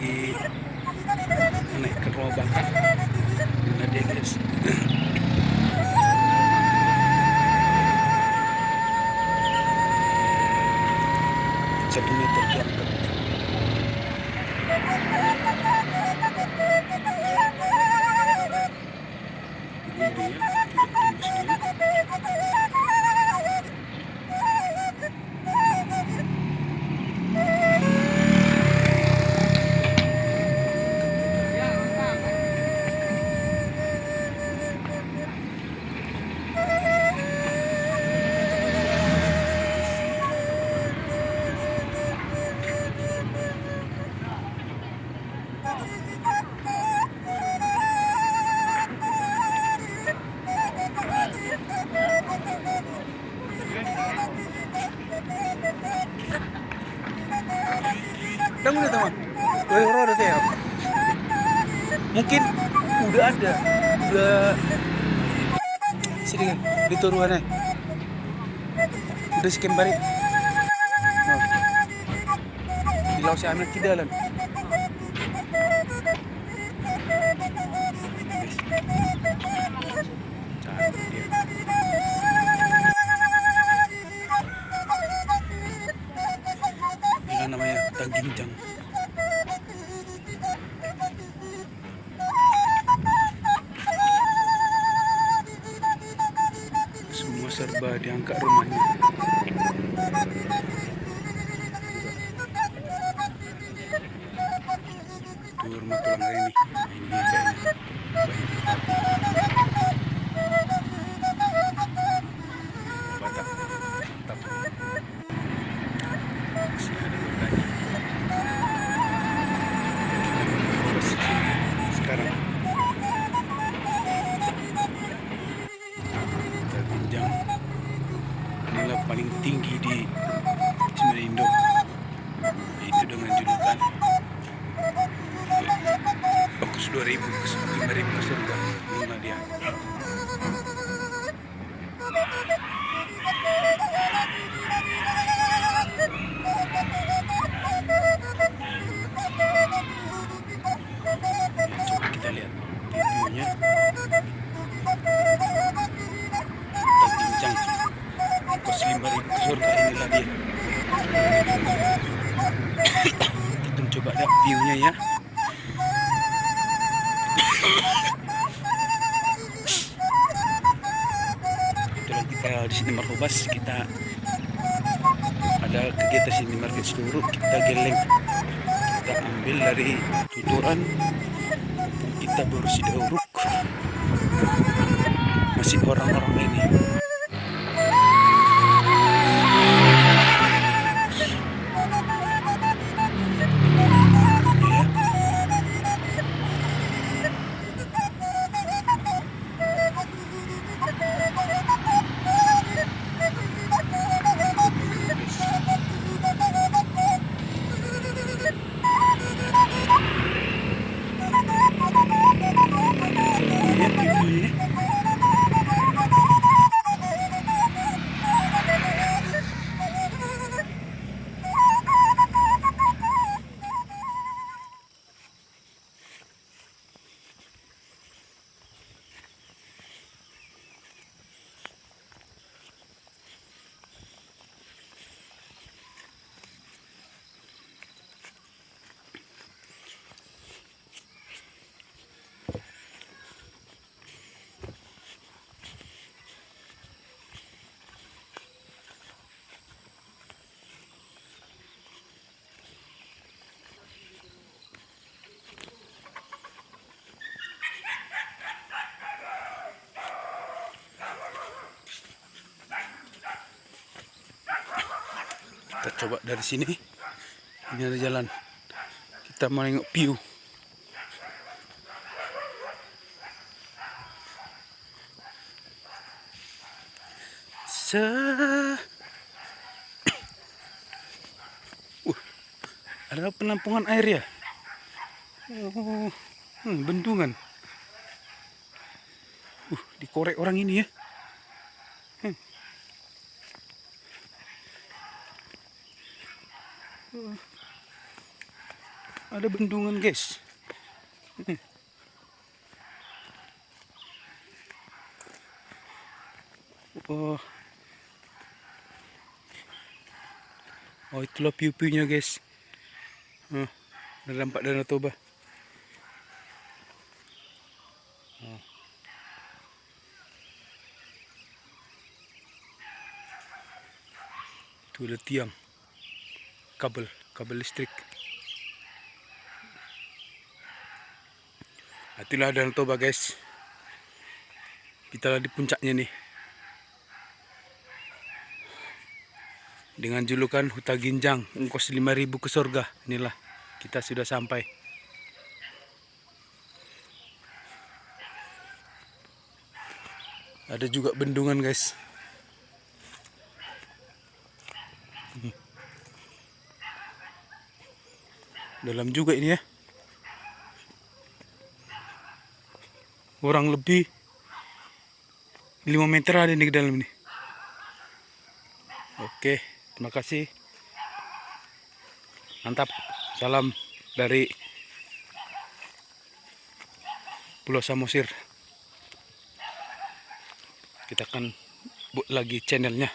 lagi menaikkan rumah Batak. Nah dia guys. Satu meter diangkat. Ini dia udah tembus dia. Tunggu nih teman, orang ada saya. Mungkin udah sini kan di turuannya, udah sekian balik. Di laut si anak kidalan. Cantik dia. Ini namanya Tangginjang. Semua serba diangkat rumahnya. Itu rumah tulang ini. Ini kayaknya banyak Batak. Mantap. Masih ada warganya. Sekarang kita pinjam nilai paling tinggi di Samarinda, yaitu dengan julukan bagus 2.000 ke 5.000 ke surga. Inilah dia. Coba kita lihat videonya. Tangginjang kos 5.000 ke surga, inilah dia. Kita coba lihat viewnya ya. Kebetulan kita di sini Markobas, kita ada kegiatan sini market seluruh, kita geleng, kita ambil dari tuturan, kita baru sidauruk. Masih orang-orang ini. Kita coba dari sini. Ini ada jalan. Kita mau nengok view. Ada penampungan air ya. Oh, bendungan. Dikorek orang ini ya. Ada bendungan guys. Oh, oh itulah view-nya guys. Udah nampak Danau Toba. Itu ada tiang, kabel listrik. Itulah Danau Toba guys. Kita di puncaknya nih. Dengan julukan Huta Ginjang, ongkos 5.000 ke surga. Inilah kita sudah sampai. Ada juga bendungan guys. Dalam juga ini ya. Kurang lebih 5 meter ada di dalam ini. Oke, terima kasih. Mantap. Salam dari Pulau Samosir. Kita akan buat lagi channelnya.